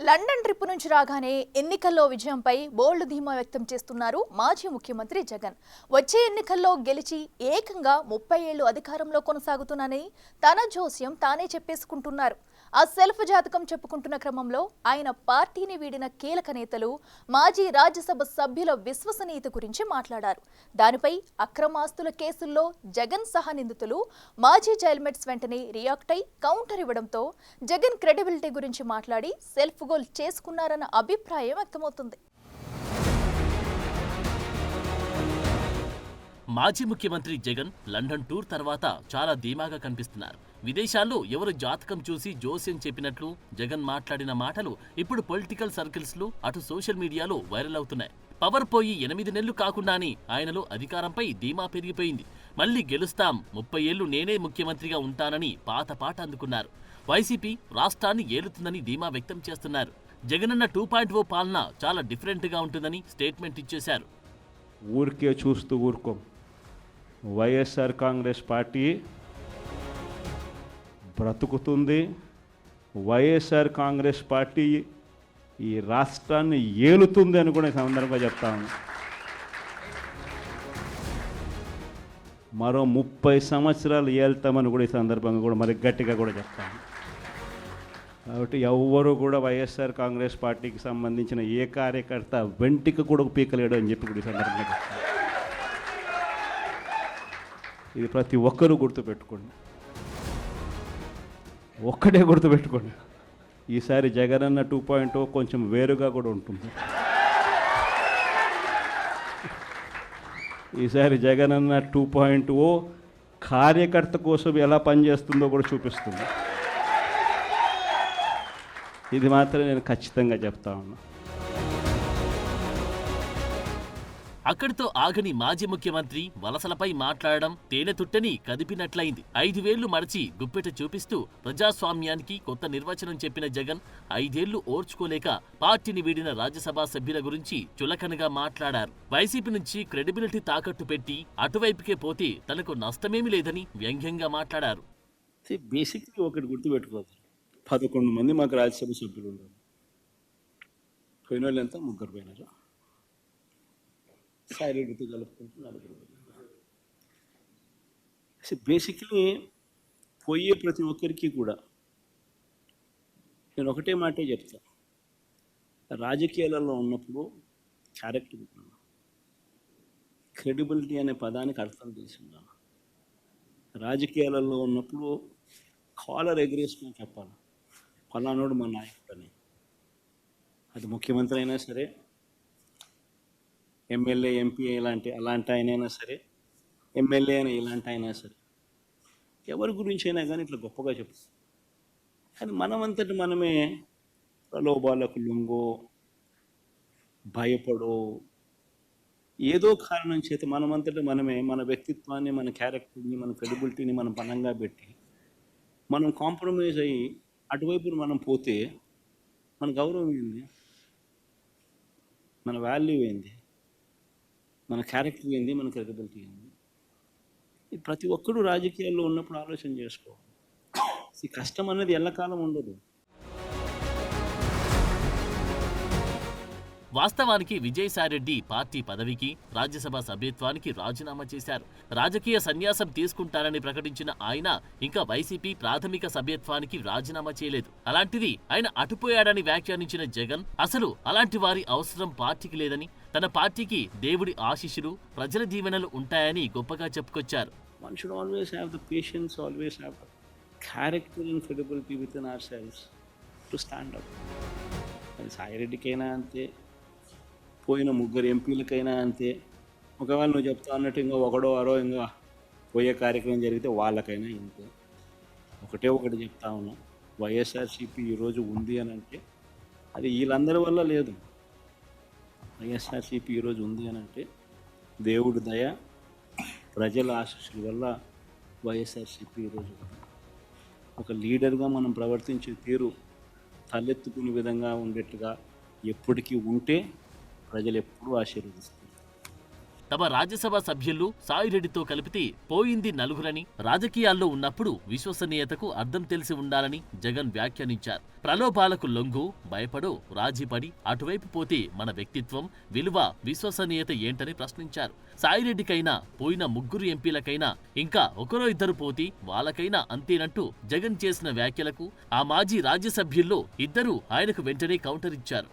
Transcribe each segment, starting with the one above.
London trip నుంచి రాగానే ఎన్నికల్లో విజయంపై బోల్డ్ ధీమా వ్యక్తం చేస్తున్నారు మాజీ ముఖ్యమంత్రి జగన్. వచ్చే ఎన్నికల్లో గెలిచి ఏకంగా 30 ఏళ్లు అధికారంలో కొనసాగుతున్నానని తన జోస్యం తానే చెప్పేసుకుంటున్నారు. ఆ సెల్ఫ్ జాతకం చెప్పుకుంటున్న క్రమంలో ఆయన పార్టీని వీడిన కీలక నేతలు మాజీ రాజ్యసభ సభ్యుల విశ్వసనీయత గురించి మాట్లాడారు. దానిపై అక్రమాస్తుల కేసుల్లో జగన్ సహా నిందితులు మాజీ జైల్మేట్స్ వెంటనే రియాక్ట్ అయి కౌంటర్ ఇవ్వడంతో జగన్ క్రెడిబిలిటీ గురించి మాట్లాడి సెల్ఫ్ గోల్ చేసుకున్నారన్న అభిప్రాయం వ్యక్తమవుతుంది. మాజీ ముఖ్యమంత్రి జగన్ లండన్ టూర్ తర్వాత చాలా ధీమాగా కనిపిస్తున్నారు. విదేశాల్లో ఎవరు జాతకం చూసి జోస్యం చెప్పినట్లు జగన్ మాట్లాడిన మాటలు ఇప్పుడు పొలిటికల్ సర్కిల్స్ లో అటు సోషల్ మీడియాలో వైరల్ అవుతున్నాయి. పవర్ పోయి 8 నెలలు కాకుండానే ఆయనలో అధికారంపై ధీమా పెరిగిపోయింది. మళ్లీ గెలుస్తాం, 30 ఏళ్లు నేనే ముఖ్యమంత్రిగా ఉంటానని పాత పాట అందుకున్నారు. వైసీపీ రాష్ట్రాన్ని ఏలుతుందని ధీమా వ్యక్తం చేస్తున్నారు. జగనన్న 2.0 పాలన చాలా డిఫరెంట్ గా ఉంటుందని స్టేట్మెంట్ ఇచ్చేశారు. ఊరికే చూస్తూ ఊరుకోం. వైఎస్ఆర్ కాంగ్రెస్ పార్టీ బ్రతుకుతుంది. వైఎస్ఆర్ కాంగ్రెస్ పార్టీ ఈ రాష్ట్రాన్ని ఏలుతుంది అని కూడా సందర్భంగా చెప్తాను. మరో 30 సంవత్సరాలు ఏళ్తామని కూడా ఈ సందర్భంగా కూడా మరి గట్టిగా కూడా చెప్తాను. కాబట్టి ఎవ్వరూ కూడా వైఎస్ఆర్ కాంగ్రెస్ పార్టీకి సంబంధించిన ఏ కార్యకర్త వెంటికి కూడా పీకలేడు అని చెప్పి కూడా ఈ సందర్భంగా చెప్తాను. ఇది ప్రతి ఒక్కరూ గుర్తుపెట్టుకోండి. ఒక్కటే గుర్తుపెట్టుకోండి, ఈసారి జగనన్న 2.0 కొంచెం వేరుగా కూడా ఉంటుంది. ఈసారి జగనన్న 2.0 కార్యకర్త కోసం ఎలా పనిచేస్తుందో కూడా చూపిస్తుంది. ఇది మాత్రం నేను ఖచ్చితంగా చెప్తా ఉన్నా. అక్కడితో ఆగని మాజీ ముఖ్యమంత్రి వలసలపై మాట్లాడడం తేనెతుట్టని కదిపినట్లయింది. 5 వేళ్లు మరచి గుప్పెట చూపిస్తూ ప్రజాస్వామ్యానికి కొత్త నిర్వచనం చెప్పిన జగన్ 5 ఏళ్లు ఓర్చుకోలేక పార్టీని వీడిన రాజ్యసభ సభ్యుల గురించి చులకనగా మాట్లాడారు. వైసీపీ నుంచి క్రెడిబిలిటీ తాకట్టు పెట్టి అటువైపుకే పోతే తనకు నష్టమేమీ లేదని వ్యంగ్యంగా మాట్లాడారు. బేసిక్లీ ఒకటి గుర్తుపెట్టుకోవచ్చు, 11 మంది మాకు రాజ్యసభ సభ్యులు ఉన్నారు. పోయిన వాళ్ళు ఎంత? 3 పోయినారు. సాయిరెడ్డితో కలుపుకుంటూ 4 పోయినారు. బేసిక్లీ పోయే ప్రతి ఒక్కరికి కూడా నేను ఒకటే మాటే చెప్తా, రాజకీయాలలో ఉన్నప్పుడు క్యారెక్టర్ ఉన్నాను, క్రెడిబిలిటీ అనే పదానికి అర్థం తెలిసిందాను. రాజకీయాలలో ఉన్నప్పుడు కాలర్ ఎగరేసుకుని చెప్పాలి, ఫలానాడు మా నాయకుడు అని. అది ముఖ్యమంత్రి అయినా సరే, ఎమ్మెల్యే ఎంపీ అలాంటి ఆయనైనా సరే, ఎమ్మెల్యే అయినా ఇలాంటి అయినా సరే, ఎవరి గురించి అయినా కానీ ఇట్లా గొప్పగా చెప్తాం. కానీ మనమంతటి మనమే ప్రలోభాలకు లొంగో, భయపడో, ఏదో కారణం చేత మనమంతటి మనమే మన వ్యక్తిత్వాన్ని, మన క్యారెక్టర్ని, మన క్రెడిబిలిటీని మనం పనంగా పెట్టి మనం కాంప్రమైజ్ అయ్యి అటువైపు మనం పోతే మన గౌరవం ఏంది, మన వాల్యూ ఏంది, మన క్యారెక్టర్ ఏంది, మన క్రెడిబిలిటీ ఏంది? ఇది ప్రతి ఒక్కరూ రాజకీయాల్లో ఉన్నప్పుడు ఆలోచన చేసుకోవాలి. ఈ కష్టం అనేది ఎల్లకాలం ఉండదు. వాస్తవానికి విజయసాయిరెడ్డి పార్టీ పదవికి, రాజ్యసభ సభ్యత్వానికి రాజీనామా చేశారు. రాజకీయ సన్యాసం తీసుకుంటారని ప్రకటించిన ఆయన ఇంకా వైసీపీ ప్రాథమిక సభ్యత్వానికి రాజీనామా చేయలేదు. అలాంటిది ఆయన అటుపోయాడని వ్యాఖ్యానించిన జగన్ అసలు అలాంటి వారి అవసరం పార్టీకి లేదని, తన పార్టీకి దేవుడి ఆశీస్సులు, ప్రజల దీవెనలు ఉంటాయని గొప్పగా చెప్పుకొచ్చారు. One should always have the patience, always have the character and credibility within ourselves to stand up. అది సాయిరెడ్డికైనా అంతే, పోయిన 3 ఎంపీలకైనా అంతే. ఒకవేళ నువ్వు చెప్తా అన్నట్టు ఇంకా ఒకడో అరో ఇంకా పోయే కార్యక్రమం జరిగితే వాళ్ళకైనా ఇంతే. ఒకటి చెప్తా ఉన్నా, వైఎస్ఆర్సీపీ ఈరోజు ఉంది అని అంటే అది వీళ్ళందరి వల్ల లేదు. వైఎస్ఆర్సీపీ ఈరోజు ఉంది అని అంటే దేవుడి దయ, ప్రజల ఆశీస్సుల వల్ల వైఎస్ఆర్సీపీ ఈరోజు ఒక లీడర్గా మనం ప్రవర్తించే తీరు తలెత్తుకునే విధంగా ఉండేట్టుగా ఎప్పటికీ ఉంటే ప్రజలు ఎప్పుడూ ఆశీర్వదిస్తారు. తమ రాజ్యసభ సభ్యులు సాయిరెడ్డితో కలిపితే పోయింది నలుగురని, రాజకీయాల్లో ఉన్నప్పుడు విశ్వసనీయతకు అర్థం తెలిసి ఉండాలని జగన్ వ్యాఖ్యానించారు. ప్రలోభాలకు లొంగు, భయపడో, రాజీపడి అటువైపు పోతే మన వ్యక్తిత్వం, విలువ, విశ్వసనీయత ఏంటని ప్రశ్నించారు. సాయిరెడ్డికైనా, పోయిన ముగ్గురు ఎంపీలకైనా, ఇంకా ఒకరో ఇద్దరు పోతే వాళ్ళకైనా అంతేనంటూ జగన్ చేసిన వ్యాఖ్యలకు ఆ మాజీ రాజ్యసభ్యుల్లో ఇద్దరు ఆయనకు వెంటనే కౌంటర్ ఇచ్చారు.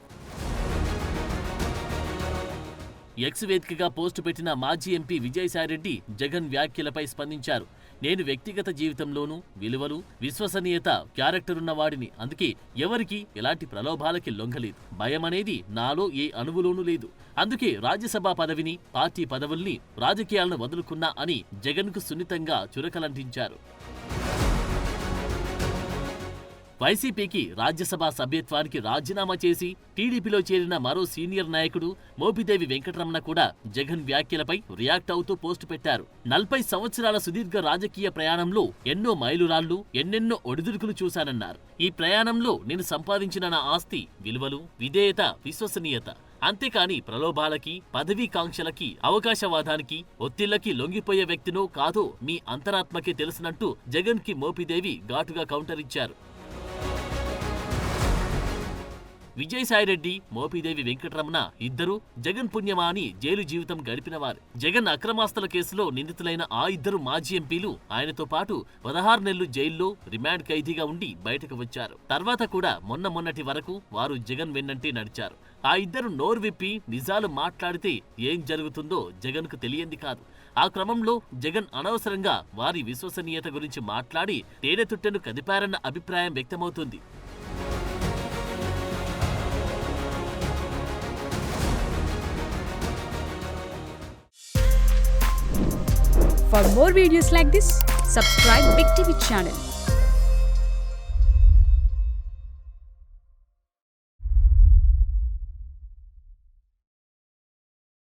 ఎక్స్ వేదికగా పోస్టు పెట్టిన మాజీ ఎంపీ విజయసాయిరెడ్డి జగన్ వ్యాఖ్యలపై స్పందించారు. నేను వ్యక్తిగత జీవితంలోనూ విలువలు, విశ్వసనీయత, క్యారెక్టరున్న వాడిని. అందుకే ఎవరికి ఎలాంటి ప్రలోభాలకి లొంగలేదు. భయం అనేది నాలో ఏ అణువులోనూ లేదు. అందుకే రాజ్యసభ పదవిని, పార్టీ పదవుల్ని, రాజకీయాలను వదులుకున్నా అని జగన్కు సున్నితంగా చురకలంటించారు. వైసీపీకి రాజ్యసభ సభ్యత్వానికి రాజీనామా చేసి టీడీపీలో చేరిన మరో సీనియర్ నాయకుడు మోపిదేవి వెంకటరమణ కూడా జగన్ వ్యాఖ్యలపై రియాక్ట్ అవుతూ పోస్టు పెట్టారు. 40 సంవత్సరాల సుదీర్ఘ రాజకీయ ప్రయాణంలో ఎన్నో మైలురాళ్లు, ఎన్నెన్నో ఒడిదుడుకులు చూశానన్నారు. ఈ ప్రయాణంలో నేను సంపాదించిన నా ఆస్తి, విలువలు, విధేయత, విశ్వసనీయత. అంతేకాని ప్రలోభాలకి, పదవీకాంక్షలకి, అవకాశవాదానికి, ఒత్తిళ్లకి లొంగిపోయే వ్యక్తినో కాదో మీ అంతరాత్మకే తెలుసునంటూ జగన్ కి మోపిదేవి ఘాటుగా కౌంటర్ ఇచ్చారు. విజయసాయిరెడ్డి, మోపిదేవి వెంకటరమణ ఇద్దరు జగన్ పుణ్యమా అని జైలు జీవితం గడిపినవారు. జగన్ అక్రమాస్తుల కేసులో నిందితులైన ఆ ఇద్దరు మాజీ ఎంపీలు ఆయనతో పాటు 16 నెలలు జైల్లో రిమాండ్ ఖైదీగా ఉండి బయటకు వచ్చారు. తర్వాత కూడా మొన్నటి వరకు వారు జగన్ వెన్నంటే నడిచారు. ఆ ఇద్దరు నోరు విప్పి నిజాలు మాట్లాడితే ఏం జరుగుతుందో జగన్కు తెలియంది కాదు. ఆ క్రమంలో జగన్ అనవసరంగా వారి విశ్వసనీయత గురించి మాట్లాడి తేనెతుట్టెను కదిపారన్న అభిప్రాయం వ్యక్తమవుతుంది. For more videos like this, subscribe Big TV channel.